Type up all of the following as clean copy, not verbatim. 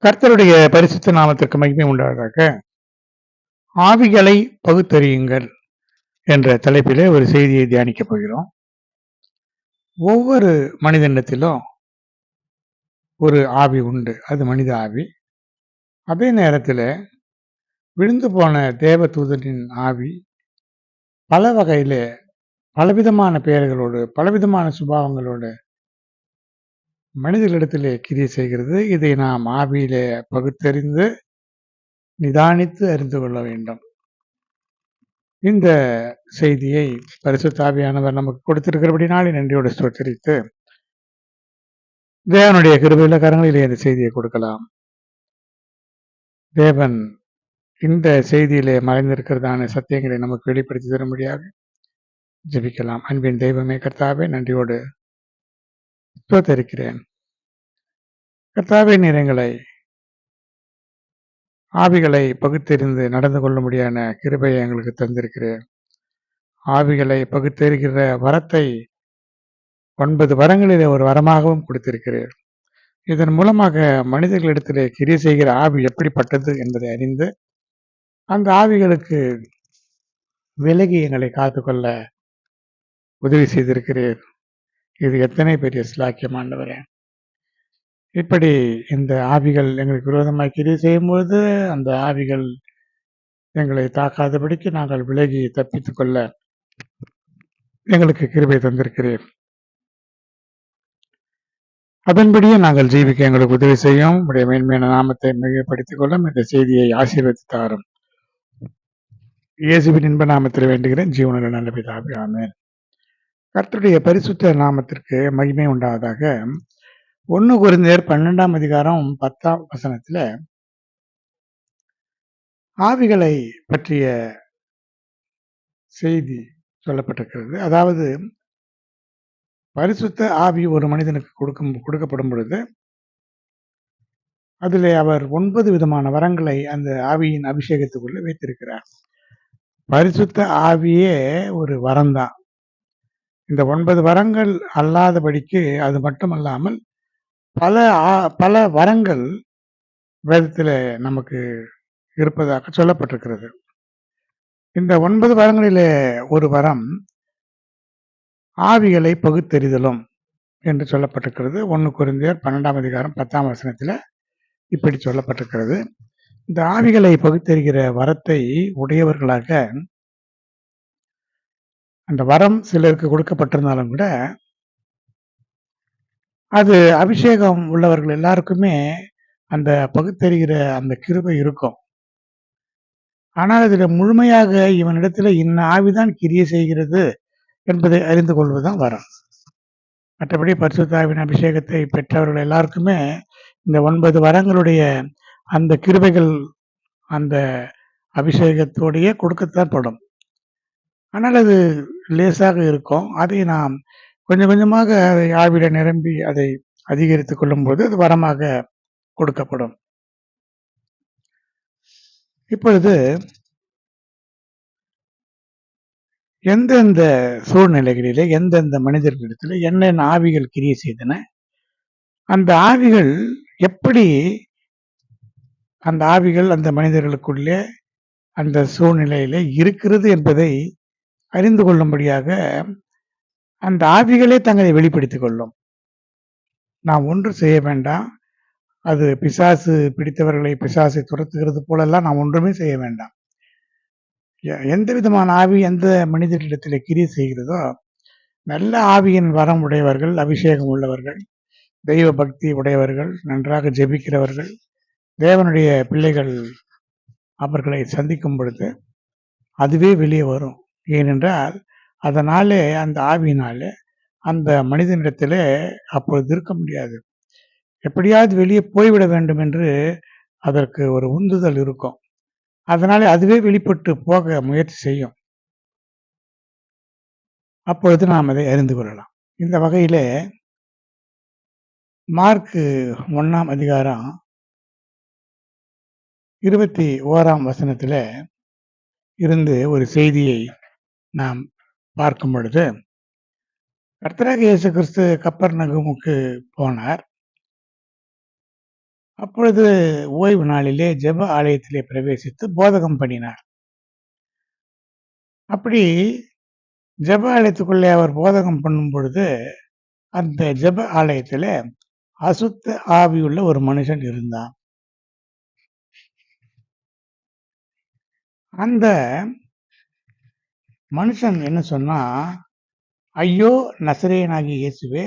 கர்த்தருடைய பரிசுத்த நாமத்திற்கு மகிமை உண்டாவதாக. ஆவிகளை பகுத்தறியுங்கள் என்ற தலைப்பிலே ஒரு செய்தியை தியானிக்கப் போகிறோம். ஒவ்வொரு மனிதனிடத்திலும் ஒரு ஆவி உண்டு. அது மனித ஆவி. அதே நேரத்தில் விழுந்து போன தேவதூதனின் ஆவி பல வகையிலே பலவிதமான பெயர்களோடு பலவிதமான சுபாவங்களோடு மனிதர்களிடத்திலே கிரியை செய்கிறது. இதை நாம் ஆவியிலே பகுத்தறிந்து நிதானித்து அறிந்து கொள்ள வேண்டும். இந்த செய்தியை பரிசுத்த ஆவியானவர் நமக்கு கொடுத்திருக்கிறபடினாலே நன்றியோடு ஸ்தோத்திரித்து தேவனுடைய கிருபையுள்ள கரங்களிலே இந்த செய்தியை கொடுக்கலாம். தேவன் இந்த செய்தியிலே மறைந்திருக்கிறதான சத்தியங்களை நமக்கு வெளிப்படுத்தி தரும்படியாக ஜெபிக்கலாம். அன்பின் தெய்வமே கர்த்தாவே, நன்றியோடு ஸ்தோத்திரிக்கிறேன். கர்த்தாவே, நீர் எங்களை ஆவிகளை பகுத்தறிந்து நடந்து கொள்ளும்படியான கிருபையை எங்களுக்கு தந்திருக்கிறேன். ஆவிகளை பகுத்தறிகிற வரத்தை 9 வரங்களிலே ஒரு வரமாகவும் கொடுத்திருக்கிறேன். இதன் மூலமாக மனிதர்களிடத்திலே கிரியை செய்கிற ஆவி எப்படிப்பட்டது என்பதை அறிந்து அந்த ஆவிகளுக்கு விலகி எங்களை காத்துக்கொள்ள உதவி செய்திருக்கிறீர். இது எத்தனை பெரிய ஸ்லாக்கியமானவரே! இப்படி இந்த ஆவிகள் எங்களுக்கு விரோதமாக கிரியை செய்யும்போது அந்த ஆவிகள் எங்களை தாக்காதபடிக்கு நாங்கள் விலகி தப்பித்துக் கொள்ள எங்களுக்கு கிருபை தந்திருக்கிறீர். அதன்படியே நாங்கள் ஜீவிக்க எங்களுக்கு உதவி செய்யும். உடைய மேன்மையான நாமத்தை மிகப்படுத்திக் கொள்ளும். இந்த செய்தியை ஆசீர்வதித்து தாரும். இயேசுவின் இன்ப நாமத்தில் வேண்டுகிறேன், ஜீவனுள்ள நல்ல பிதாவே, ஆமென். கர்த்தருடைய பரிசுத்த நாமத்திற்கு மகிமை உண்டாவதாக. 1 கொரிந்தியர் 12ஆம் அதிகாரம் 10ஆம் வசனத்துல ஆவிகளை பற்றிய செய்தி சொல்லப்பட்டிருக்கிறது. அதாவது பரிசுத்த ஆவி ஒரு மனிதனுக்கு கொடுக்கப்படும் பொழுது அதிலே அவர் 9 விதமான வரங்களை அந்த ஆவியின் அபிஷேகத்துக்குள்ள வைத்திருக்கிறார். பரிசுத்த ஆவியே ஒரு வரம்தான். இந்த 9 வரங்கள் அல்லாதபடிக்கு அது மட்டுமல்லாமல் பல வரங்கள் வேதத்தில் நமக்கு இருப்பதாக சொல்லப்பட்டிருக்கிறது. இந்த 9 வரங்களிலே ஒரு வரம் ஆவிகளை பகுத்தறிதலும் என்று சொல்லப்பட்டிருக்கிறது. 1 கொரிந்தியர் 12ஆம் அதிகாரம் 10ஆம் வசனத்தில் இப்படி சொல்லப்பட்டிருக்கிறது. இந்த ஆவிகளை பகுத்தறிகிற வரத்தை உடையவர்களாக அந்த வரம் சிலருக்கு கொடுக்கப்பட்டிருந்தாலும் கூட அது அபிஷேகம் உள்ளவர்கள் எல்லாருக்குமே அந்த பகுத்தறிகிற அந்த கிருபை இருக்கும். ஆனால் அதில் முழுமையாக இவனிடத்துல இன்ன ஆவிதான் கிரியை செய்கிறது என்பதை அறிந்து கொள்வதுதான் வரம். மற்றபடி பரிசுத்த ஆவியின் அபிஷேகத்தை பெற்றவர்கள் எல்லாருக்குமே இந்த 9 வரங்களுடைய அந்த கிருபைகள் அந்த அபிஷேகத்தோடையே கொடுக்கத்தான் படும். ஆனால் அது லேசாக இருக்கும். அதை நாம் கொஞ்சம் கொஞ்சமாக அதை ஆவியில நிரம்பி அதை அதிகரித்துக் கொள்ளும் போது அது வரமாக கொடுக்கப்படும். இப்பொழுது எந்தெந்த சூழ்நிலைகளிலே எந்தெந்த மனிதர்களிடத்தில் என்னென்ன ஆவிகள் கிரியை செய்தன, அந்த ஆவிகள் எப்படி அந்த ஆவிகள் அந்த மனிதர்களுக்குள்ளே அந்த சூழ்நிலையிலே இருக்கிறது என்பதை அறிந்து கொள்ளும்படியாக அந்த ஆவிகளே தங்களை வெளிப்படுத்திக் கொள்ளும். நாம் ஒன்று செய்ய வேண்டாம். அது பிசாசு பிடித்தவர்களை பிசாசை துரத்துகிறது போலெல்லாம் நாம் ஒன்றுமே செய்ய வேண்டாம். எந்த விதமான ஆவி எந்த மனிதர்களிடத்தில் கிரியை செய்கிறதோ நல்ல ஆவியின் வரம் உடையவர்கள், அபிஷேகம் உள்ளவர்கள், தெய்வ பக்தி உடையவர்கள், நன்றாக ஜெபிக்கிறவர்கள், தேவனுடைய பிள்ளைகள் அவர்களை சந்திக்கும் பொழுது அதுவே வெளியே வரும். ஏனென்றால் அதனாலே அந்த ஆவியினாலே அந்த மனிதனிடத்திலே அப்பொழுது இருக்க முடியாது. எப்படியாவது வெளியே போய்விட வேண்டும் என்று அதற்கு ஒரு உந்துதல் இருக்கும். அதனாலே அதுவே வெளிப்பட்டு போக முயற்சி செய்யும். அப்பொழுது நாம் அதை அறிந்து கொள்ளலாம். இந்த வகையிலே மார்க்கு 1ஆம் அதிகாரம் 21ஆம் வசனத்தில் இருந்து ஒரு செய்தியை நாம் பார்க்கும் பொழுது, கர்த்தராகிய இயேசு கிறிஸ்து கப்பர்நகூமுக்கு போனார். அப்பொழுது ஓய்வு நாளிலே ஜெப ஆலயத்திலே பிரவேசித்து போதகம் பண்ணினார். அப்படி ஜெப ஆலயத்துக்குள்ளே அவர் போதகம் பண்ணும் பொழுது, அந்த ஜெப ஆலயத்திலே அசுத்த ஆவியுள்ள ஒரு மனுஷன் இருந்தான். அந்த மனுஷன் என்ன சொன்னா, ஐயோ நசரேயனாகிய இயேசுவே,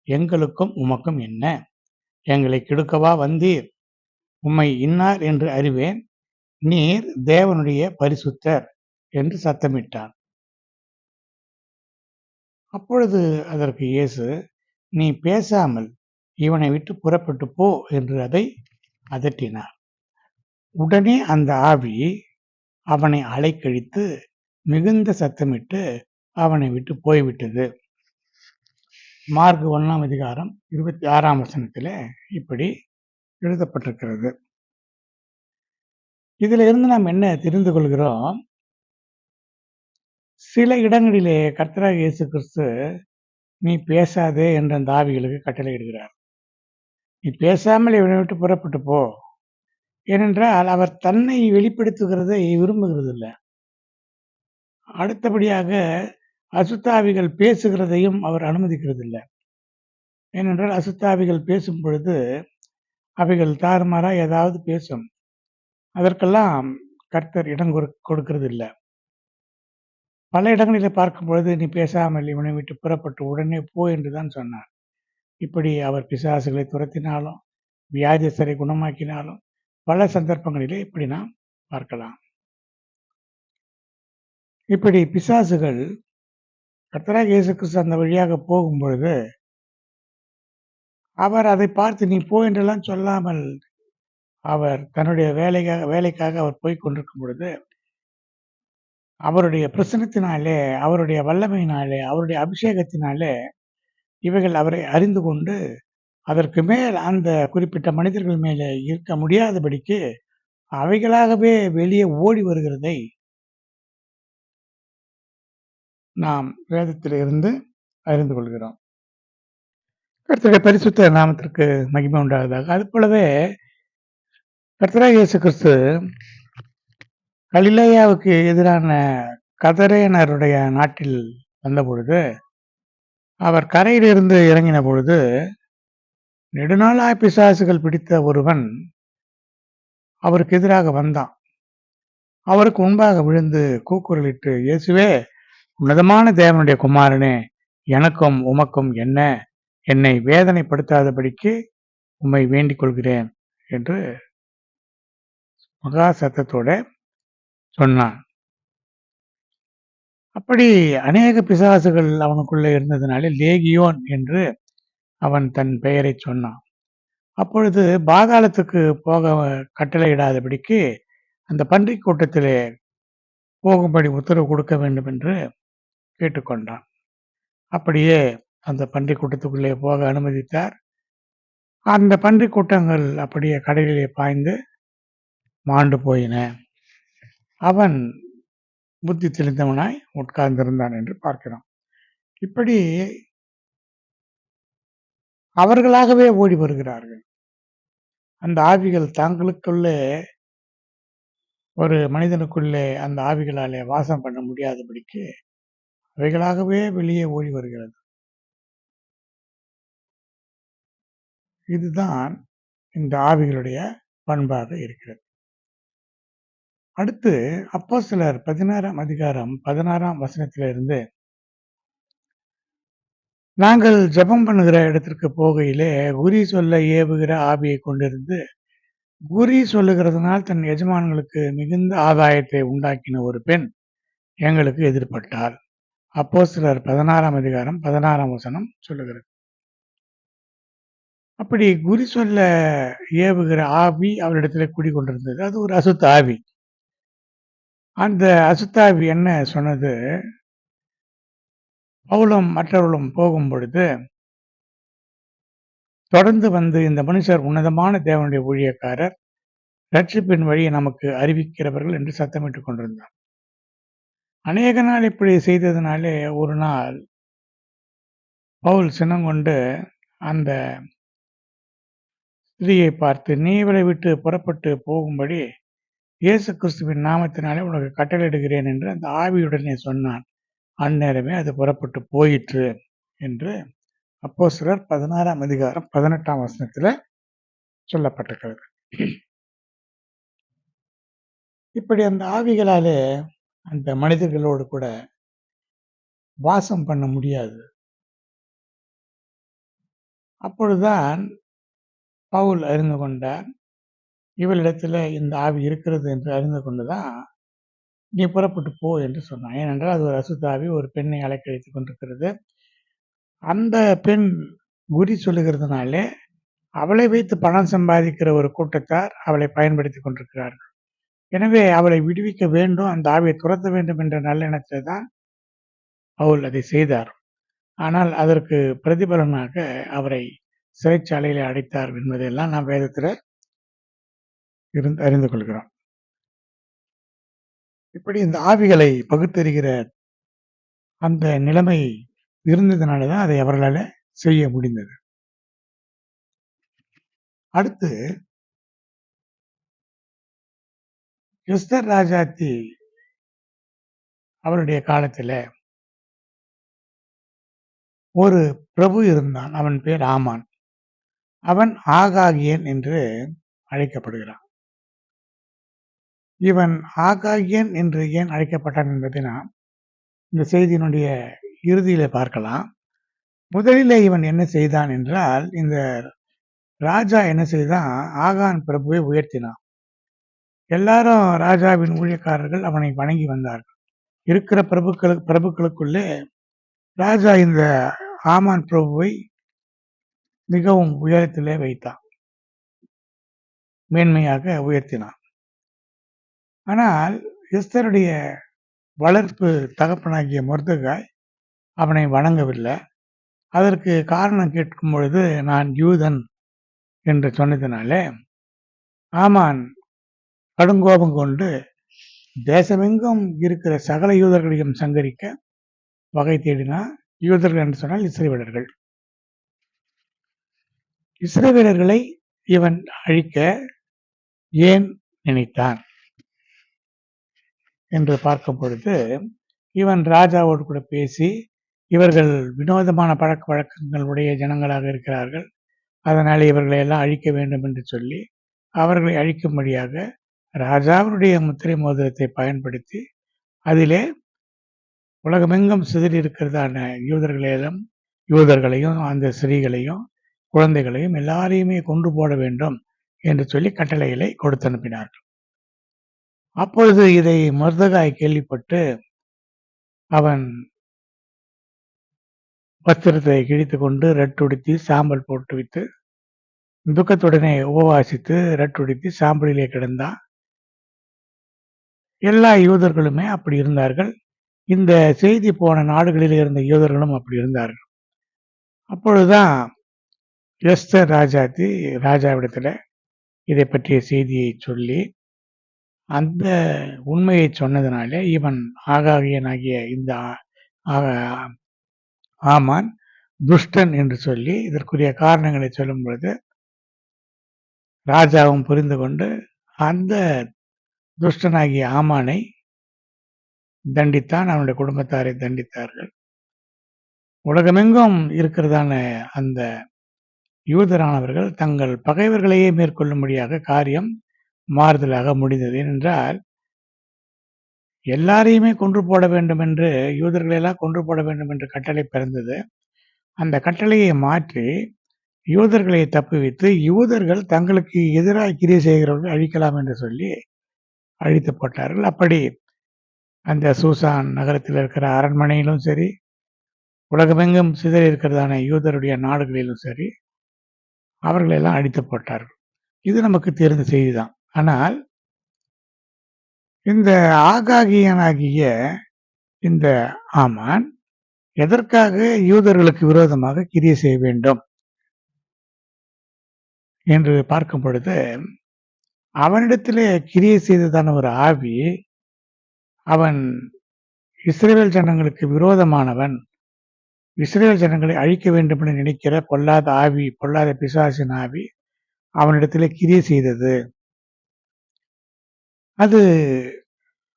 எங்களுக்கும் உமக்கும் என்ன? எங்களை கெடுக்கவா வந்தீர்? உம்மை இன்னார் என்று அறிவேன். நீர் தேவனுடைய பரிசுத்தர் என்று சத்தமிட்டான். அப்பொழுது அதற்கு இயேசு, நீ பேசாமல் இவனை விட்டு புறப்பட்டு போ என்று அதை அதட்டினார். உடனே அந்த ஆவி அவனை அலைக்கழித்து மிகுந்த சத்தமிட்டு அவனை விட்டு போய்விட்டது. மார்க் 1ஆம் அதிகாரம் 26ஆம் வசனத்திலே இப்படி எழுதப்பட்டிருக்கிறது. இதுல இருந்து நாம் என்ன தெரிந்து கொள்கிறோம்? சில இடங்களிலே கர்த்தராகிய இயேசு கிறிஸ்து நீ பேசாதே என்று அந்த ஆவிகளுக்கு கட்டளையிடுகிறார். நீ பேசாமல் இவனை விட்டு புறப்பட்டு போ. ஏனென்றால் அவர் தன்னை வெளிப்படுத்துகிறதை விரும்புகிறதில்ல. அடுத்தபடியாக அசுத்தாவிகள் பேசுகிறதையும் அவர் அனுமதிக்கிறதில்ல. ஏனென்றால் அசுத்தாவிகள் பேசும் பொழுது அவைகள் தாறுமாறா ஏதாவது பேசும். அதற்கெல்லாம் கர்த்தர் இடம் கொடுக்கிறதில்ல. பல இடங்களிலே பார்க்கும் பொழுது நீ பேசாமல் இவனை விட்டு புறப்பட்டு உடனே போ என்றுதான் சொன்னார். இப்படி அவர் பிசாசுகளை துரத்தினாலும் வியாதியஸ்தரை குணமாக்கினாலும் பல சந்தர்ப்பங்களிலே இப்படி நாம் பார்க்கலாம். இப்படி பிசாசுகள் கர்த்தராகிய இயேசு கிறிஸ்து அந்த வழியாக போகும் பொழுது அவர் அதை பார்த்து நீ போ என்றெல்லாம் சொல்லாமல் அவர் தன்னுடைய வேலைக்காக அவர் போய் கொண்டிருக்கும் பொழுது அவருடைய பிரசன்னத்தினாலே, அவருடைய வல்லமையினாலே, அவருடைய அபிஷேகத்தினாலே இவைகள் அவரை அறிந்து கொண்டு அதற்கு மேல் அந்த குறிப்பிட்ட மனிதர்கள் மேலே இருக்க முடியாதபடிக்கு அவைகளாகவே வெளியே ஓடி வருகிறதை நாம் வேதத்திலிருந்து அறிந்து கொள்கிறோம். கர்த்தருடைய பரிசுத்த நாமத்திற்கு மகிமை உண்டாவதாக. அது போலவே கர்த்தராகிய இயேசு கிறிஸ்து கலிலேயாவுக்கு எதிரான கதரேனருடைய நாட்டில் வந்தபொழுது அவர் கரையிலிருந்து இறங்கின பொழுது நெடுநாளாய் பிசாசுகள் பிடித்த ஒருவன் அவருக்கு எதிராக வந்தான். அவருக்கு முன்பாக விழுந்து கூக்குரலிட்டு, இயேசுவே, உன்னதமான தேவனுடைய குமாரனே, எனக்கும் உமக்கும் என்ன? என்னை வேதனைப்படுத்தாதபடிக்கு உம்மை வேண்டிக் கொள்கிறேன் என்று மகா சத்தத்தோட சொன்னான். அப்படி அநேக பிசாசுகள் அவனுக்குள்ளே இருந்ததினாலே லேகியோன் என்று அவன் தன் பெயரை சொன்னான். அப்பொழுது பாதாளத்துக்கு போக கட்டளையிடாதபடிக்கு அந்த பன்றிக் கூட்டத்திலே போகும்படி உத்தரவு கொடுக்க வேண்டும் என்று கேட்டுக்கொண்டான். அப்படியே அந்த பன்றிக் கூட்டத்துக்குள்ளே போக அனுமதித்தார். அந்த பன்றிக் கூட்டங்கள் அப்படியே கடலிலே பாய்ந்து மாண்டு போயின. அவன் புத்தி தெளிந்தவனாய் உட்கார்ந்திருந்தான் என்று பார்க்கிறோம். இப்படி அவர்களாகவே ஓடி வருகிறார்கள். அந்த ஆவிகள் தாங்களுக்குள்ளே ஒரு மனிதனுக்குள்ளே அந்த ஆவிகளாலே வாசம் பண்ண முடியாதபடிக்கு அவைகளாகவே வெளியே ஓடி வருகிறது. இதுதான் இந்த ஆவிகளுடைய பண்பாக இருக்கிறது. அடுத்து அப்போஸ்தலர் 16ஆம் அதிகாரம் 16ஆம் வசனத்திலிருந்து, நாங்கள் ஜெபம் பண்ணுகிற இடத்திற்கு போகையிலே குறி சொல்ல ஏவுகிற ஆவியை கொண்டிருந்து குறி சொல்லுகிறதுனால் தன் எஜமான்களுக்கு மிகுந்த ஆதாயத்தை உண்டாக்கின ஒரு பெண் எங்களுக்கு எதிர்பட்டாள். அப்போஸ்தலர் 16ஆம் அதிகாரம் 16ஆம் வசனம் சொல்லுகிறது. அப்படி குறி சொல்ல ஏவுகிற ஆவி அவரிடத்துல குடிக்கொண்டிருந்தது. அது ஒரு அசுத்த ஆவி. அந்த அசுத்தாவி என்ன சொன்னது, பவுலும் மற்றவர்களும் போகும் பொழுது தொடர்ந்து வந்து இந்த மனுஷர் உன்னதமான தேவனுடைய ஊழியக்காரர், ரட்சிப்பின் வழியை நமக்கு அறிவிக்கிறவர்கள் என்று சத்தமிட்டுக் கொண்டிருந்தார். அநேக நாள் இப்படி செய்ததினாலே ஒரு நாள் பவுல் சினங்கொண்டு அந்த ஸ்திரீயை பார்த்து, நீ இவளை விட்டு புறப்பட்டு போகும்படி இயேசு கிறிஸ்துவின் நாமத்தினாலே உனக்கு கட்டளையிடுகிறேன் என்று அந்த ஆவியுடனே சொன்னான். அந்நேரமே அது புறப்பட்டு போயிற்று என்று அப்போஸ்தலர் 16ஆம் அதிகாரம் 18ஆம் வசனத்துல சொல்லப்பட்டிருக்கிறது. இப்படி அந்த ஆவிகளாலே அந்த மனிதர்களோடு கூட வாசம் பண்ண முடியாது. அப்பொழுதுதான் பவுல் அறிந்து கொண்டார், இவளிடத்துல இந்த ஆவி இருக்கிறது என்று அறிந்து கொண்டுதான் நீ புறப்பட்டு போ என்று சொன்னான். ஏனென்றால் அது ஒரு அசுத்த ஆவி, ஒரு பெண்ணை அலைக்கழித்துக் கொண்டிருக்கிறது. அந்த பெண் குறி சொல்லுகிறதுனாலே அவளை வைத்து பணம் சம்பாதிக்கிற ஒரு கூட்டத்தார் அவளை பயன்படுத்திக் கொண்டிருக்கிறார்கள். எனவே அவளை விடுவிக்க வேண்டும், அந்த ஆவியை துரத்த வேண்டும் என்ற நல்லெண்ணத்தில் தான் பவுல் அதை செய்தார். ஆனால் அதற்கு பிரதிபலனாக அவரை சிறைச்சாலையில அடைத்தார் என்பதையெல்லாம் நாம் வேதத்துல இருந்து அறிந்து கொள்கிறோம். இப்படி இந்த ஆவிகளை பகுத்தறிகிற அந்த நிலைமை இருந்ததுனாலதான் அதை அவர்களால செய்ய முடிந்தது. அடுத்து எஸ்தர் ராஜாத்தி அவருடைய காலத்துல ஒரு பிரபு இருந்தான். அவன் பேர் ஆமான். அவன் ஆகாகியன் என்று அழைக்கப்படுகிறான். இவன் ஆகாகியன் என்று ஏன் அழைக்கப்பட்டான் என்பதை நாம் இந்த செய்தியினுடைய இறுதியில பார்க்கலாம். முதலிலே இவன் என்ன செய்தான் என்றால், இந்த ராஜா என்ன செய்தான், ஆகான் பிரபுவை உயர்த்தினான். எல்லாரும் ராஜாவின் ஊழியக்காரர்கள் அவனை வணங்கி வந்தார்கள். இருக்கிற பிரபுக்களுக்குள்ளே ராஜா இந்த ஆமான் பிரபுவை மிகவும் உயரத்திலே வைத்தான், மேன்மையாக உயர்த்தினான். ஆனால் எஸ்தருடைய வளர்ப்பு தகப்பனாகிய மொர்தெகாய் அவனை வணங்கவில்லை. அதற்கு காரணம் கேட்கும் பொழுது நான் யூதன் என்று சொன்னதினாலே ஆமான் கடுங்கோபம் கொண்டு தேசமெங்கும் இருக்கிற சகல யூதர்களையும் சங்கரிக்க வகை தேடினார். யூதர்கள் என்று சொன்னால் இஸ்ரவேலர்கள். இஸ்ரவேலர்களை இவன் அழிக்க ஏன் நினைத்தான் என்று பார்க்கும் பொழுது, இவன் ராஜாவோடு கூட பேசி, இவர்கள் வினோதமான பழக்க வழக்கங்கள் உடைய ஜனங்களாக இருக்கிறார்கள், அதனால் இவர்களை எல்லாம் அழிக்க வேண்டும் என்று சொல்லி அவர்களை அழிக்கும்படியாக ராஜாவினுடைய முத்திரை மோதிரத்தை பயன்படுத்தி அதிலே உலகமெங்கும் சிதறி இருக்கிறதான யூதர்களையும் அந்த ஸ்திரீகளையும் குழந்தைகளையும் எல்லாரையுமே கொண்டு போட வேண்டும் என்று சொல்லி கட்டளைகளை கொடுத்து அனுப்பினார்கள். அப்பொழுது இதை மொர்தெகாய் கேள்விப்பட்டு அவன் வஸ்திரத்தை கிழித்து கொண்டு ரட்டுடுத்தி சாம்பல் போட்டு வைத்து துக்கத்துடனே உபவாசித்து ரட்டுடுத்தி சாம்பலிலே கிடந்தான். எல்லா யூதர்களுமே அப்படி இருந்தார்கள். இந்த செய்தி போன நாடுகளில் இருந்த யூதர்களும் அப்படி இருந்தார்கள். அப்பொழுதுதான் எஸ்தர் ராஜாத்தி ராஜாவிடத்துல இதை பற்றிய செய்தியை சொல்லி அந்த உண்மையை சொன்னதுனாலே இவன் ஆகாகியனாகிய இந்த ஆமான் துஷ்டன் என்று சொல்லி இதற்குரிய காரணங்களை சொல்லும் பொழுது ராஜாவும் புரிந்து கொண்டு அந்த துஷ்டனாகிய ஆமானை தண்டித்தான். அவனுடைய குடும்பத்தாரை தண்டித்தார்கள். உலகமெங்கும் இருக்கிறதான அந்த யூதரானவர்கள் தங்கள் பகைவர்களையே மேற்கொள்ளும்படியாக காரியம் மாறுதலாக முடிந்தது. ஏனென்றால் எல்லாரையுமே கொன்று போட வேண்டும் என்று, யூதர்களெல்லாம் கொன்று போட வேண்டும் என்று கட்டளை பிறந்தது. அந்த கட்டளையை மாற்றி யூதர்களை தப்புவித்து யூதர்கள் தங்களுக்கு எதிராக கிரியை செய்கிறவர்கள் அழிக்கலாம் என்று சொல்லி அழித்து போட்டார்கள். அப்படி அந்த சூசான் நகரத்தில் இருக்கிற அரண்மனையிலும் சரி, உலகமெங்கும் சிதறி இருக்கிறதான யூதருடைய நாடுகளிலும் சரி, அவர்களெல்லாம் அழித்து போட்டார்கள். இது நமக்கு தெரிந்த செய்திதான். ஆனால் இந்த ஆகாகியனாகிய இந்த ஆமான் எதற்காக யூதர்களுக்கு விரோதமாக கிரியை செய்ய வேண்டும் என்று பார்க்கும் பொழுது, அவனிடத்திலே கிரியை செய்ததான ஒரு ஆவி, அவன் இஸ்ரவேல் ஜனங்களுக்கு விரோதமானவன், இஸ்ரவேல் ஜனங்களை அழிக்க வேண்டும் என்று நினைக்கிற பொல்லாத ஆவி, பொல்லாத பிசாசின் ஆவி அவனிடத்திலே கிரியை செய்தது. அது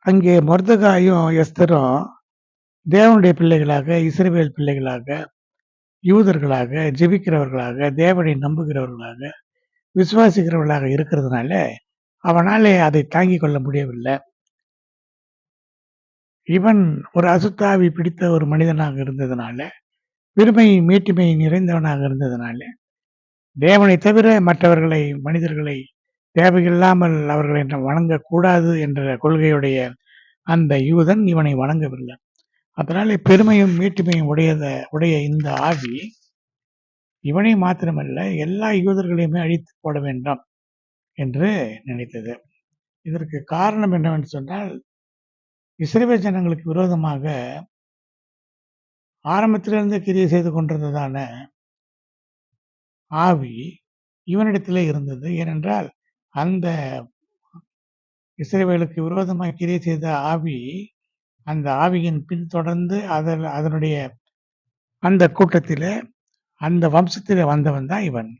அங்கே மொர்தெகாயும் எஸ்தரும் தேவனுடைய பிள்ளைகளாக, இஸ்ரவேல் பிள்ளைகளாக, யூதர்களாக, ஜெபிக்கிறவர்களாக, தேவனை நம்புகிறவர்களாக, விசுவாசிக்கிறவர்களாக இருக்கிறதுனால அவனாலே அதை தாங்கிக் கொள்ள முடியவில்லை. இவன் ஒரு அசுத்தாவி பிடித்த ஒரு மனிதனாக இருந்ததுனால, பெருமை மேட்டிமை நிறைந்தவனாக இருந்ததுனால, தேவனை தவிர மற்றவர்களை, மனிதர்களை தேவையில்லாமல் அவர்களை வணங்கக்கூடாது என்ற கொள்கையுடைய அந்த யூதன் இவனை வணங்கவில்லை. அதனால பெருமையும் மேட்டுமையும் உடைய இந்த ஆவி இவனை மாத்திரமல்ல எல்லா யூதர்களையுமே அழித்து போட வேண்டும் என்று நினைத்தது. இதற்கு காரணம் என்னவென்று சொன்னால், இஸ்ரவேல் ஜனங்களுக்கு விரோதமாக ஆரம்பத்திலிருந்து கிரியை செய்து கொண்டிருந்ததான ஆவி இவனிடத்திலே இருந்தது. ஏனென்றால் அந்த இஸ்ரவேலுக்கு விரோதமாக கிரியை செய்த ஆவி, அந்த ஆவியின் பின்தொடர்ந்து அதனுடைய அந்த கூட்டத்திலே, அந்த வம்சத்திலே வந்தவன் தான் இவன்.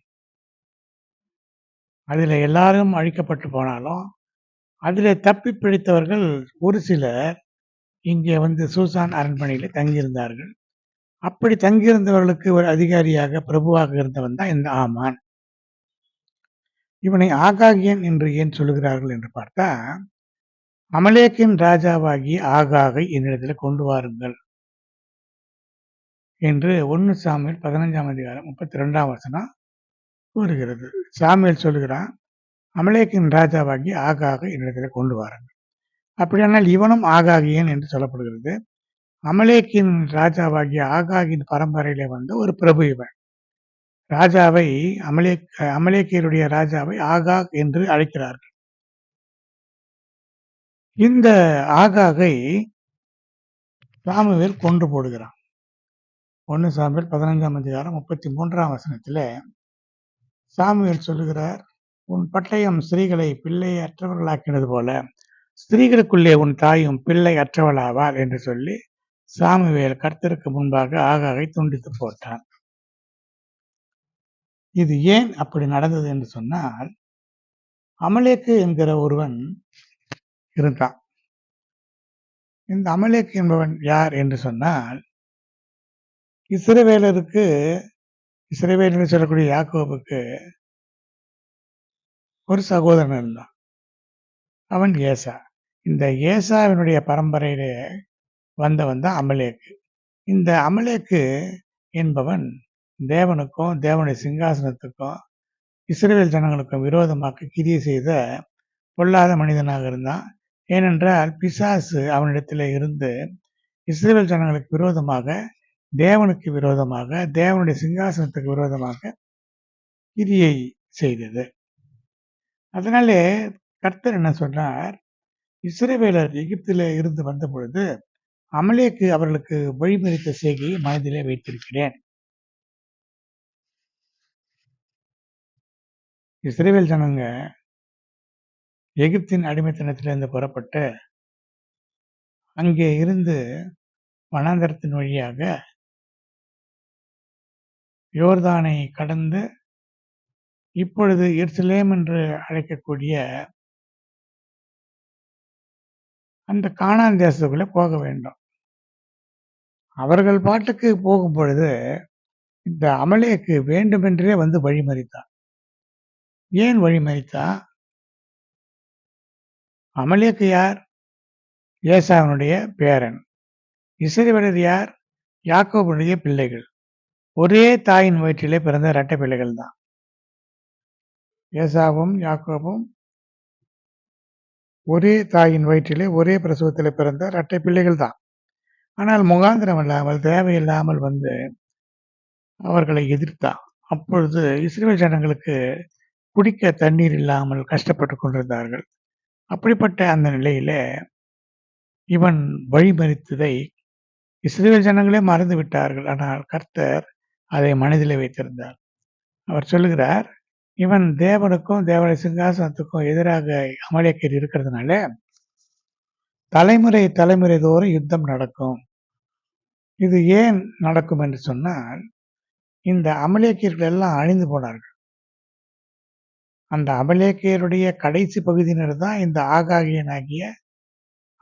அதில் எல்லாரும் அழிக்கப்பட்டு போனாலும் அதில் தப்பி பிழைத்தவர்கள் ஒரு சிலர் இங்கே வந்து சூசான் அரண்மனையிலே தங்கியிருந்தார்கள். அப்படி தங்கியிருந்தவர்களுக்கு ஒரு அதிகாரியாக, பிரபுவாக இருந்தவன் தான் இந்த ஆமான். இவனை ஆகாகியன் என்று ஏன் சொல்லுகிறார்கள் என்று பார்த்தா, அமலேக்கின் ராஜாவாகி ஆகாகை என்னிடத்தில் கொண்டு வாருங்கள் என்று 1 சாமுவேல் 15ஆம் அதிகாரம் 32ஆம் வசனம் கூறுகிறது. சாமுவேல் சொல்லுகிறான், அமலேக்கின் ராஜாவாகி ஆகாகை என்னிடத்தில் கொண்டு வாருங்கள். அப்படியானால் இவனும் ஆகாகியன் என்று சொல்லப்படுகிறது. அமலேக்கின் ராஜாவாகிய ஆகாகின் பரம்பரையிலே வந்த ஒரு பிரபு இவன். ராஜாவை அமலேக்கியருடைய ராஜாவை ஆகாக் என்று அழைக்கிறார்கள். இந்த ஆகாகை சாமுவேல் கொன்று போடுகிறான். 1 சாமுவேல் 15ஆம் அதிகாரம் 33ஆம் வசனத்திலே சாமுவேல் சொல்லுகிறார், உன் பட்டயம் ஸ்திரீகளை பிள்ளை அற்றவர்களாக்கினது போல ஸ்திரீகளுக்குள்ளே உன் தாயும் பிள்ளை அற்றவளாவாள் என்று சொல்லி சாமுவேல் கர்த்தருக்கு முன்பாக ஆகாகை துண்டித்து போட்டான். இது ஏன் அப்படி நடந்தது என்று சொன்னால், அமலேக்கு என்கிற ஒருவன் இருந்தான். இந்த அமலேக்கு என்பவன் யார் என்று சொன்னால், இஸ்ரவேல் என்று சொல்லக்கூடிய யாக்கோபுக்கு ஒரு சகோதரன் இருந்தான். அவன் ஏசா. இந்த ஏசாவினுடைய பரம்பரையிலே வந்தவன் தான் அமலேக்கு. இந்த அமலேக்கு என்பவன் தேவனுக்கும் தேவனுடைய சிங்காசனத்துக்கும் இஸ்ரவேல் ஜனங்களுக்கும் விரோதமாக கிரியை செய்த பொல்லாத மனிதனாக இருந்தான். ஏனென்றால் பிசாசு அவனிடத்தில் இருந்து இஸ்ரவேல் ஜனங்களுக்கு விரோதமாக, தேவனுக்கு விரோதமாக, தேவனுடைய சிங்காசனத்துக்கு விரோதமாக கிரியை செய்தது. அதனாலே கர்த்தர் என்ன சொன்னார், இஸ்ரவேலர் எகிப்திலே இருந்து வந்த பொழுது அமலேக்கு அவர்களுக்கு வழிமறித்த செய்கையை மனதிலே வைத்திருக்கிறேன். இஸ்ரவேல் ஜனங்க எகிப்தின் அடிமைத்தனத்திலிருந்து புறப்பட்டு அங்கே இருந்து வனாந்தரத்தின் வழியாக யோர்தானை கடந்து இப்பொழுது எருசலேம் என்று அழைக்கக்கூடிய அந்த கானான் தேசத்துக்குள்ளே போக வேண்டும். அவர்கள் பாட்டுக்கு போகும் பொழுது இந்த அமலேக்கு வேண்டுமென்றே வந்து வழிமறித்தான். ஏன் வழிமறித்தான்? அமலேக்கு யார்? ஏசாவினுடைய பேரன். இஸ்ரவேலர் யார்? யாக்கோபுடைய பிள்ளைகள். ஒரே தாயின் வயிற்றிலே பிறந்த இரட்டை பிள்ளைகள் தான். ஏசாவும் யாக்கோபும் ஒரே தாயின் வயிற்றிலே ஒரே பிரசவத்திலே பிறந்த இரட்டை பிள்ளைகள் தான். ஆனால் முகாந்திரம் இல்லாமல், தேவையில்லாமல் வந்து அவர்களை எதிர்த்தான். அப்பொழுது இஸ்ரவேல் ஜனங்களுக்கு குடிக்க தண்ணீர் இல்லாமல் கஷ்டப்பட்டு கொண்டிருந்தார்கள். அப்படிப்பட்ட அந்த நிலையிலே இவன் வழிமறித்ததை இஸ்ரவேல் ஜனங்களே மறந்து விட்டார்கள். ஆனால் கர்த்தர் அதை மனதிலே வைத்திருந்தார். அவர் சொல்லுகிறார், இவன் தேவனுக்கும் தேவனுடைய சிங்காசனத்துக்கும் எதிராக அமலேக்கியர் இருக்கிறதுனால தலைமுறை தலைமுறை தோறும் யுத்தம் நடக்கும். இது ஏன் நடக்கும் என்று சொன்னால், இந்த அமலேக்கியர்கள் எல்லாம் அழிந்து போனார்கள். அந்த அமலேக்கியருடைய கடைசி பகுதியினர் தான் இந்த ஆகாகியனாகிய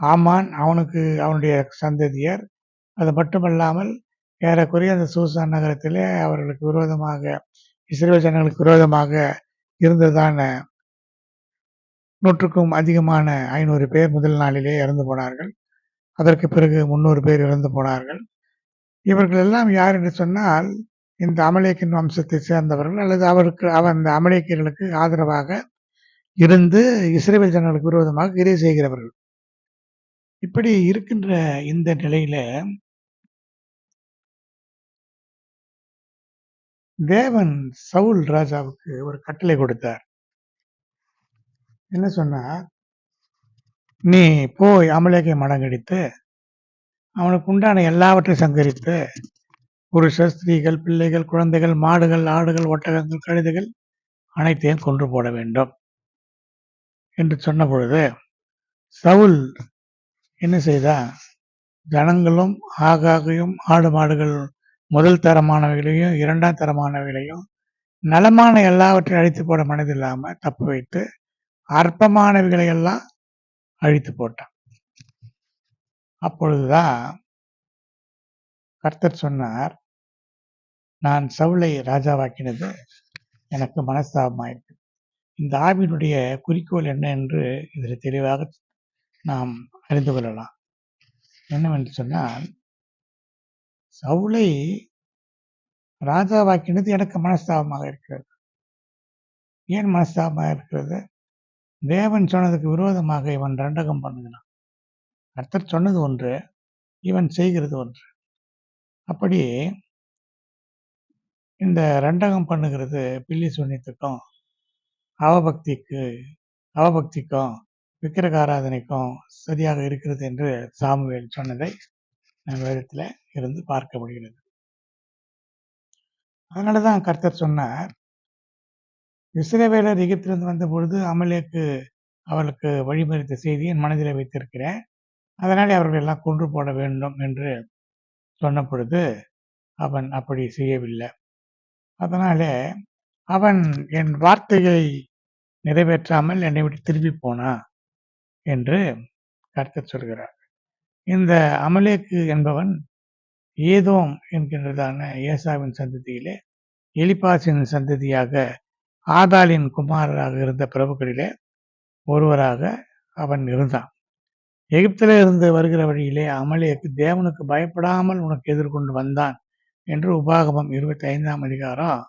ஆமான், அவனுடைய சந்ததியர். அது மட்டுமல்லாமல் ஏறக்குறைய அந்த சூசான் நகரத்திலே அவர்களுக்கு விரோதமாக, இஸ்ரவேல் ஜனங்களுக்கு விரோதமாக இருந்ததான 100க்கும் அதிகமான 500 பேர் முதல் நாளிலே இறந்து போனார்கள். அதற்கு பிறகு 300 பேர் இறந்து போனார்கள். இவர்கள் எல்லாம் யார் என்று சொன்னால், இந்த அமலேக்கின் வம்சத்தை சேர்ந்தவர்கள், அல்லது அந்த அமலேக்கியர்களுக்கு ஆதரவாக இருந்து இஸ்ரவேல் ஜனங்களுக்கு விரோதமாக கிரியை செய்கிறவர்கள். இப்படி இருக்கின்ற இந்த நிலையில தேவன் சவுல் ராஜாவுக்கு ஒரு கட்டளை கொடுத்தார். என்ன சொன்னார்? நீ போய் அமலேக்கை மடங்கடித்து அவனுக்கு உண்டான எல்லாவற்றையும் சங்கரித்து புருஷர், ஸ்திரீகள், பிள்ளைகள், குழந்தைகள், மாடுகள், ஆடுகள், ஒட்டகங்கள், கழுதைகள் அனைத்தையும் கொன்று போட வேண்டும் என்று சொன்ன பொழுது சவுல் என்ன செய்தான்? ஜனங்களும் ஆகாகையும் ஆடு மாடுகள் முதல் தரமானவைகளையும் 2ஆம் தரமானவைகளையும் நலமான எல்லாவற்றையும் அழித்து போட மனதில்லாம தப்பு வைத்து அற்பமானவைகளை எல்லாம் அழித்து போட்டான். அப்பொழுதுதான் கர்த்தர் சொன்னார், நான் சவுலை ராஜாவாக்கினது எனக்கு மனஸ்தாபமாயிருக்கு. இந்த ஆவியினுடைய குறிக்கோள் என்ன என்று இதில் தெளிவாக நாம் அறிந்து கொள்ளலாம். என்னவென்று சொன்னால், சவுலை ராஜாவாக்கினது எனக்கு மனஸ்தாபமாக இருக்கிறது. ஏன் மனஸ்தாபமாக இருக்கிறது? தேவன் சொன்னதுக்கு விரோதமாக இவன் ரெண்டகம் பண்ணுகிறான். கர்த்தர் சொன்னது ஒன்று, இவன் செய்கிறது ஒன்று. அப்படி இந்த ரெண்டகம் பண்ணுகிறது பில்லி சூன்யத்துக்கும் அவபக்திக்கும் விக்கிரக ஆராதனைக்கும் சரியாக இருக்கிறது என்று சாமுவேல் சொன்னதை நம் வேதத்தில் இருந்து பார்க்க முடிகிறது. அதனாலதான் கர்த்தர் சொன்னார், இஸ்ரவேலர் எகிப்திலிருந்து வந்த பொழுது அமலேக்கு அவளுக்கு வழிமறித்த செய்தியை என் மனதில் வைத்திருக்கிறேன், அதனாலே அவர்கள் எல்லாம் கொன்று போட வேண்டும் என்று சொன்ன பொழுது அவன் அப்படி செய்யவில்லை. அதனாலே அவன் என் வார்த்தையை நிறைவேற்றாமல் என்னை விட்டு திரும்பி போனா என்று கர்த்தர் சொல்கிறார். இந்த அமலேக்கு என்பவன் ஏதோம் என்கின்றதான ஏசாவின் சந்ததியிலே எலிபாசின் சந்ததியாக ஆதாளின் குமாரராக இருந்த பிரபுக்களிலே ஒருவராக அவன் இருந்தான். எகிப்திலே இருந்து வருகிற வழியிலே அமலேக்கு தேவனுக்கு பயப்படாமல் உனக்கு எதிர்கொண்டு வந்தான் என்று உபாகமம் 25ஆம் அதிகாரம்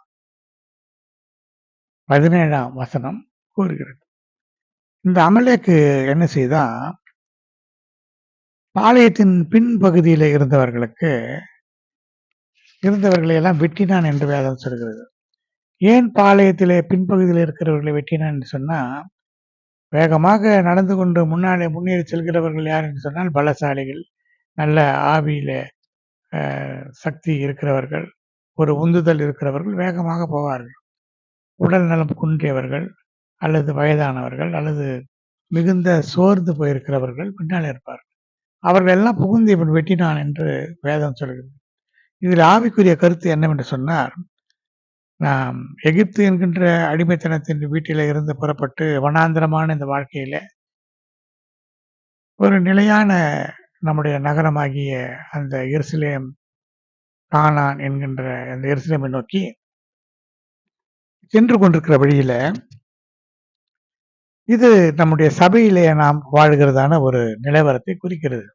17ஆம் வசனம் கூறுகிறது. இந்த அமலேக்கு என்ன செய்தான்? பாளையத்தின் பின்பகுதியில இருந்தவர்களை எல்லாம் வெட்டினான் என்று வேதம் சொல்கிறது. ஏன் பாளையத்திலே பின்பகுதியில் இருக்கிறவர்களை வெட்டினான் என்று சொன்னா, வேகமாக நடந்து கொண்டு முன்னேறி செல்கிறவர்கள் யார் என்று சொன்னால் பலசாலிகள், நல்ல ஆவியில சக்தி இருக்கிறவர்கள், ஒரு உந்துதல் இருக்கிறவர்கள் வேகமாக போவார்கள். உடல் நலம் குன்றியவர்கள் அல்லது வயதானவர்கள் அல்லது மிகுந்த சோர்ந்து போயிருக்கிறவர்கள் பின்னால் இருப்பார்கள். அவர்கள் எல்லாம் புகுந்து இவன் வெட்டினான் என்று வேதம் சொல்கிறது. இதில் ஆவிக்குரிய கருத்து என்னவென்று சொன்னார், நாம் எகிப்து என்கின்ற அடிமைத்தனத்தின் வீட்டில இருந்து புறப்பட்டு வனாந்திரமான இந்த வாழ்க்கையில ஒரு நிலையான நம்முடைய நகரமாகிய அந்த எருசலேம், கானான் என்கின்ற அந்த எருசலேமை நோக்கி சென்று கொண்டிருக்கிற வழியில இது நம்முடைய சபையிலே நாம் வாழ்கிறதான ஒரு நிலவரத்தை குறிக்கிறது.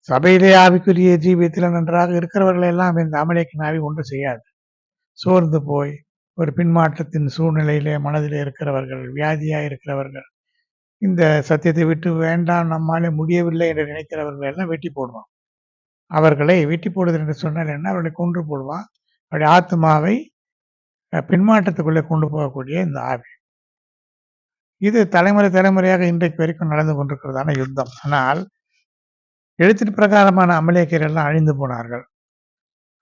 சபையிலே ஆவிக்குரிய ஜீவியத்தில் நன்றாக இருக்கிறவர்கள் எல்லாம் இந்த அமலேக்கின் ஆவி ஒன்று செய்யாது. சோர்ந்து போய் ஒரு பின்மாற்றத்தின் சூழ்நிலையிலே மனதிலே இருக்கிறவர்கள், வியாதியா இருக்கிறவர்கள், இந்த சத்தியத்தை விட்டு வேண்டாம் நம்மாலே முடியவில்லை என்று நினைக்கிறவர்கள் எல்லாம் வெட்டி போடுவான். அவர்களை வெட்டி போடுதல் என்று சொன்னால் என்ன? அவர்களை கொன்று போடுவான். அவருடைய ஆத்மாவை பின்மாற்றத்துக்குள்ளே கொண்டு போகக்கூடிய இந்த ஆவி. இது தலைமுறையாக இன்றைக்கு வரைக்கும் நடந்து கொண்டிருக்கிறதான யுத்தம். ஆனால் எழுத்தின் பிரகாரமான அமலேக்கியர் எல்லாம் அழிந்து போனார்கள்.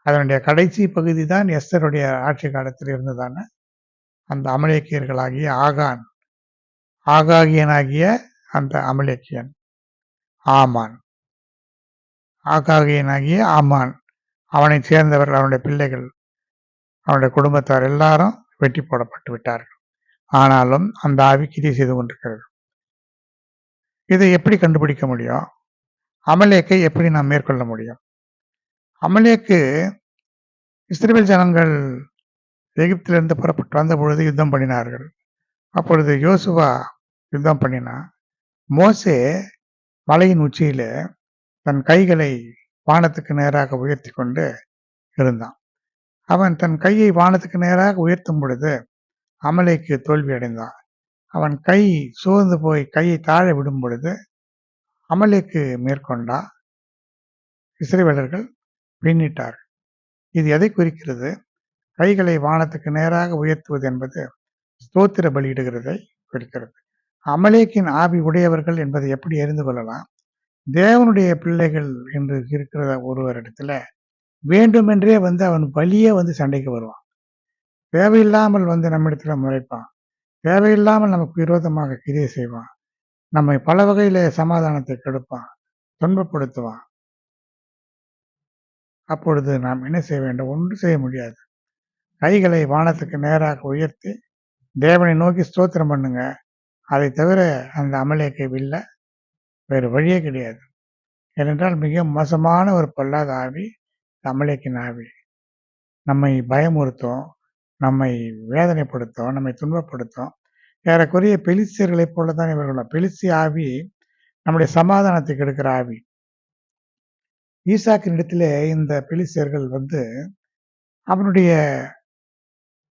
அதனுடைய கடைசி பகுதி தான் எஸ்தருடைய ஆட்சி காலத்தில் இருந்ததான அந்த அமலேக்கியர்களாகிய ஆகாகியனாகிய அந்த அமலேக்கியன் ஆகாகியனாகிய ஆமான், அவனை சேர்ந்தவர்கள், அவனுடைய பிள்ளைகள், அவனுடைய குடும்பத்தார் எல்லாரும் வெட்டி போடப்பட்டு விட்டார்கள். ஆனாலும் அந்த ஆவி கிரியை செய்து கொண்டிருக்கிறது. இதை எப்படி கண்டுபிடிக்க முடியும்? அமலேக்கை எப்படி நாம் மேற்கொள்ள முடியும்? அமலேக்கு இஸ்ரவேல் ஜனங்கள் எகிப்திலிருந்து புறப்பட்டு வந்த பொழுது யுத்தம் பண்ணினார்கள். அப்பொழுது யோசுவா யுத்தம் பண்ணினான். மோசே மலையின் உச்சியில தன் கைகளை வானத்துக்கு நேராக உயர்த்தி கொண்டு இருந்தான். அவன் தன் கையை வானத்துக்கு நேராக உயர்த்தும் பொழுது அமலேக்கு தோல்வி அடைந்தான். அவன் கை சோர்ந்து போய் கையை தாழ விடும் பொழுது அமலேக்கு மேற்கொண்டா, இஸ்ரவேலர்கள் பின்னிட்டார்கள். இது எதை குறிக்கிறது? கைகளை வானத்துக்கு நேராக உயர்த்துவது என்பது ஸ்தோத்திர பலியிடுகிறதை குறிக்கிறது. அமலேக்கின் ஆவி உடையவர்கள் என்பதை எப்படி அறிந்து கொள்ளலாம்? தேவனுடைய பிள்ளைகள் என்று இருக்கிற ஒருவரிடத்துல வேண்டுமென்றே அவன் பலியே சண்டைக்கு வருவான். தேவையில்லாமல் நம்மிடத்துல முறைப்பான். தேவையில்லாமல் நமக்கு விரோதமாக கிரியை செய்வான். நம்மை பல வகையில சமாதானத்தை கெடுப்பான், துன்பப்படுத்துவான். அப்பொழுது நாம் என்ன செய்ய வேண்டும்? ஒன்றும் செய்ய முடியாது. கைகளை வானத்துக்கு நேராக உயர்த்தி தேவனை நோக்கி ஸ்தோத்திரம் பண்ணுங்க. அதை தவிர அந்த அமலேக்கை வெல்ல வேறு வழியே கிடையாது. ஏனென்றால் மிக மோசமான ஒரு பொல்லாத ஆவி அமலேக்கின் ஆவி. நம்மை பயமுறுத்தும், நம்மை வேதனைப்படுத்தும், நம்மை துன்பப்படுத்தும். ஏறக்குறைய பெலிஸ்தியர்களைப் போலதான் இவர்களும். பெலிஸ்திய ஆவி நம்முடைய சமாதானத்தை கெடுக்கிற ஆவி. ஈசாக்கின் இடத்திலே இந்த பெலிஸ்தியர்கள் அவனுடைய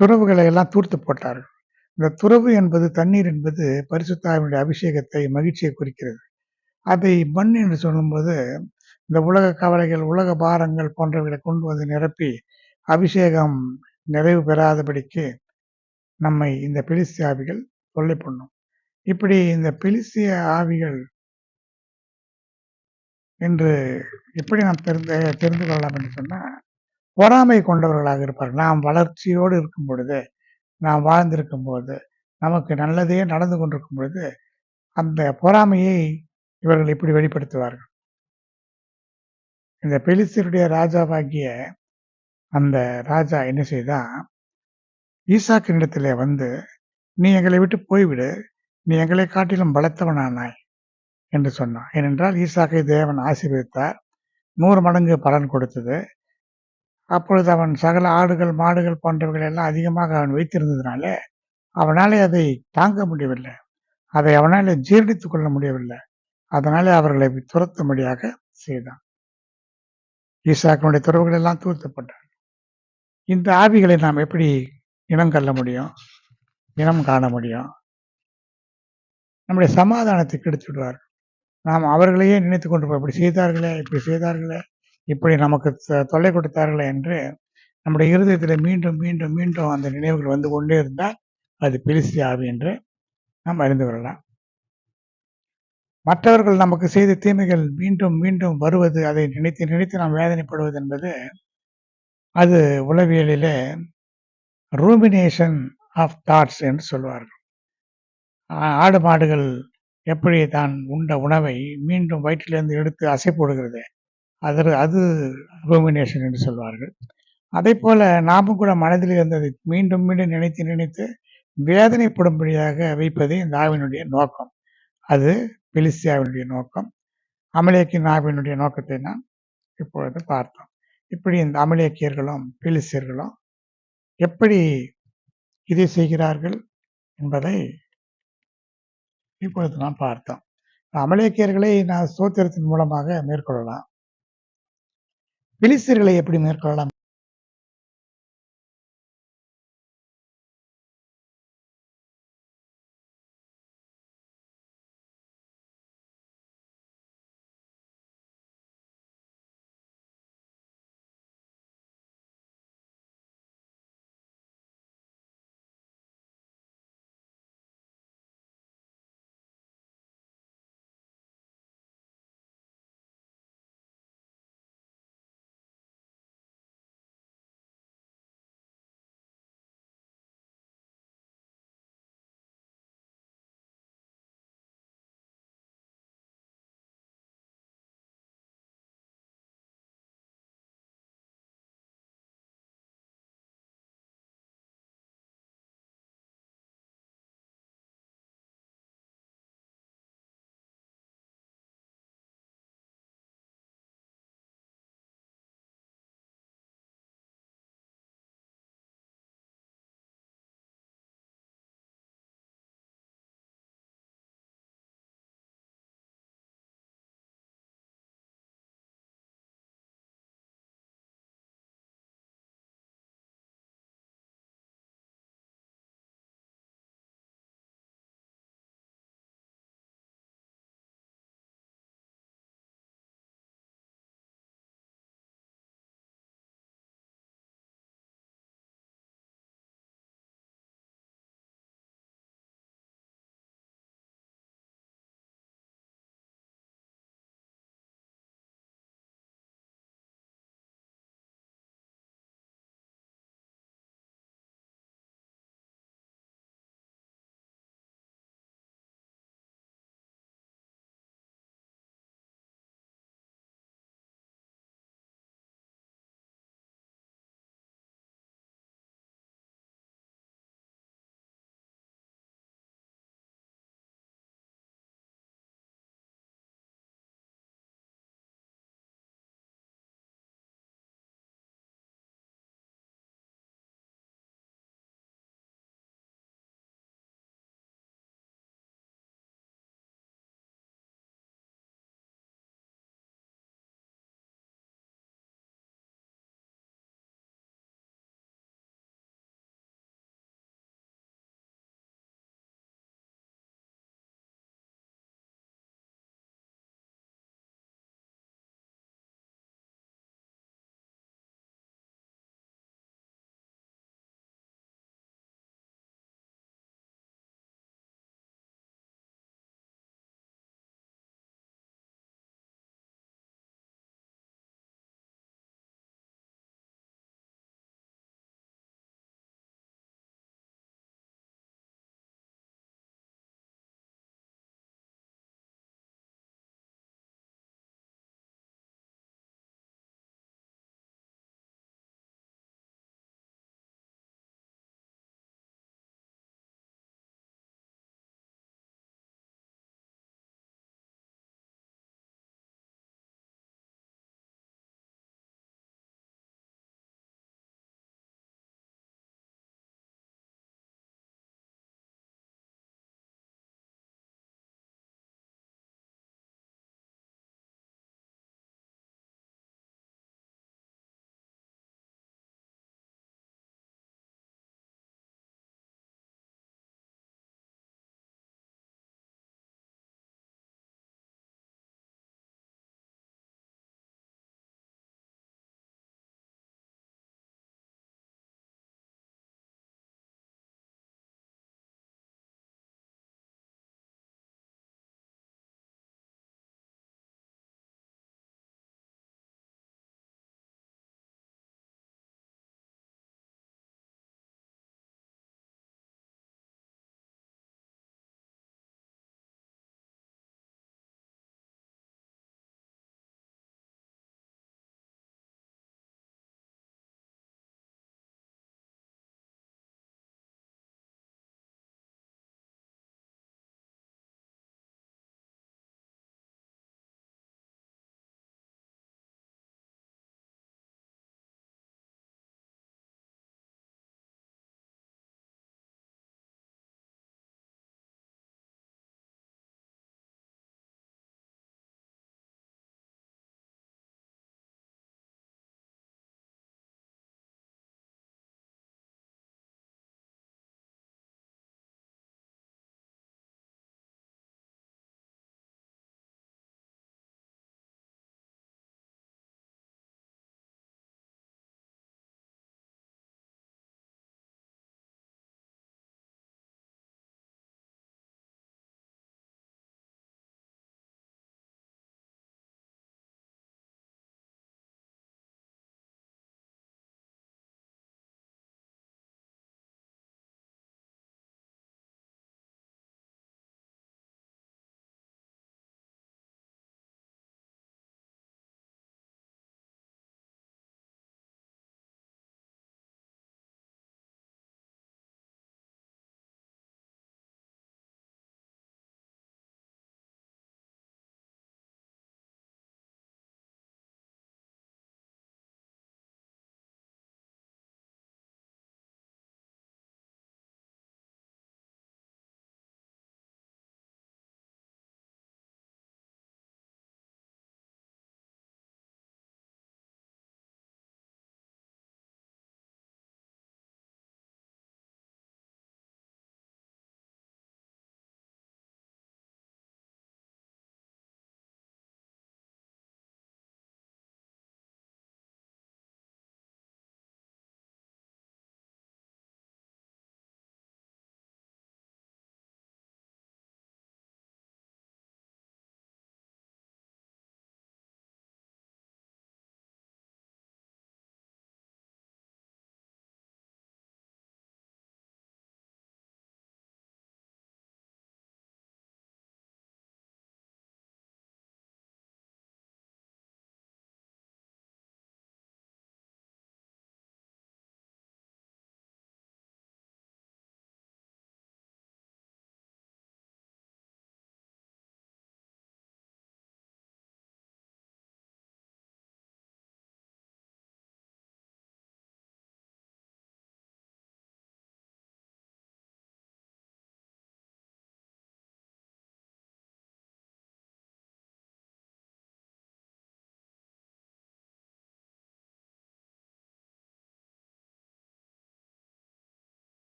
துறவுகளை எல்லாம் தூர்த்து போட்டார்கள். இந்த துறவு என்பது, தண்ணீர் என்பது பரிசுத்த ஆவியினுடைய அபிஷேகத்தை, மகிழ்ச்சியை குறிக்கிறது. அதை மண் என்று சொல்லும்போது இந்த உலக கவலைகள், உலக பாரங்கள் போன்றவைகளை கொண்டு நிரப்பி அபிஷேகம் நிறைவு பெறாதபடிக்கு நம்மை இந்த பெலிஸ்திய ஆவிகள் தொல்லை பண்ணும். இப்படி இந்த பெலிஸ்திய ஆவிகள் என்று எப்படி நாம் தெரிந்து கொள்ளலாம் என்று சொன்னால், பொறாமை கொண்டவர்களாக இருப்பார்கள். நாம் வளர்ச்சியோடு இருக்கும் பொழுது, நாம் வாழ்ந்திருக்கும் போது, நமக்கு நல்லதே நடந்து கொண்டிருக்கும் பொழுது அந்த பொறாமையை இவர்கள் இப்படி வெளிப்படுத்துவார்கள். இந்த பெலிஸ்தியருடைய ராஜாவாகிய அந்த ராஜா என்ன செய்தா, ஈசாக்கினிடத்திலே நீ எங்களை விட்டு போய்விடு, நீ எங்களை காட்டிலும் பலத்தவனானாய் என்று சொன்னான். ஏனென்றால் ஈசாக்கை தேவன் ஆசீர்வதித்தார், 100 மடங்கு பலன் கொடுத்தது. அப்பொழுது அவன் சகல ஆடுகள், மாடுகள் போன்றவைகள் எல்லாம் அதிகமாக அவன் வைத்திருந்ததுனால அவனாலே அதை தாங்க முடியவில்லை. அதை அவனால ஜீரணித்துக் கொள்ள முடியவில்லை. அதனாலே அவர்களை துரத்தும்படியாக செய்தான். ஈசாக்கினுடைய துறவுகள் எல்லாம் தூர்த்தப்பட்டான். இந்த ஆவிகளை நாம் எப்படி இனம் கள்ள முடியும், இனம் காண முடியும்? நம்முடைய சமாதானத்தை கெடுத்து விடுவார்கள். நாம் அவர்களையே நினைத்து கொண்டு இப்படி செய்தார்களே, இப்படி செய்தார்களே, இப்படி நமக்கு தொல்லை கொடுத்தார்களே என்று நம்முடைய இருதயத்தில் மீண்டும் மீண்டும் மீண்டும் அந்த நினைவுகள் வந்து கொண்டே இருந்தால் அது பெலிஸ்திய ஆவி என்று நாம் அறிந்து கொள்ளலாம். மற்றவர்கள் நமக்கு செய்த தீமைகள் மீண்டும் மீண்டும் வருவது, அதை நினைத்து நினைத்து நாம் வேதனைப்படுவது என்பது அது உளவியலிலே ரூமினேஷன் ஆஃப் தாட்ஸ் என்று சொல்வார்கள். ஆடு மாடுகள் எப்படி தான் உண்ட உணவை மீண்டும் வயிற்றிலிருந்து எடுத்து அசை போடுகிறது, அது ரூமினேஷன் என்று சொல்வார்கள். அதே போல நாமும் கூட மனதில் இருந்ததை மீண்டும் மீண்டும் நினைத்து நினைத்து வேதனைப்படும்படியாக வைப்பதே இந்த ஆவினுடைய நோக்கம். அது பெலிஸ்தியாவினுடைய நோக்கம். அமலேக்கின் ஆவியினுடைய நோக்கத்தை நாம் இப்பொழுது பார்த்தோம். இப்படி இந்த அமலேக்கியர்களும் பெலிஸ்தியர்களும் எப்படி இதை செய்கிறார்கள் என்பதை இப்பொழுது நாம் பார்த்தோம். அமலேக்கியர்களை நான் ஸ்தோத்திரத்தின் மூலமாக மேற்கொள்ளலாம். பெலிஸ்தியர்களை எப்படி மேற்கொள்ளலாம்?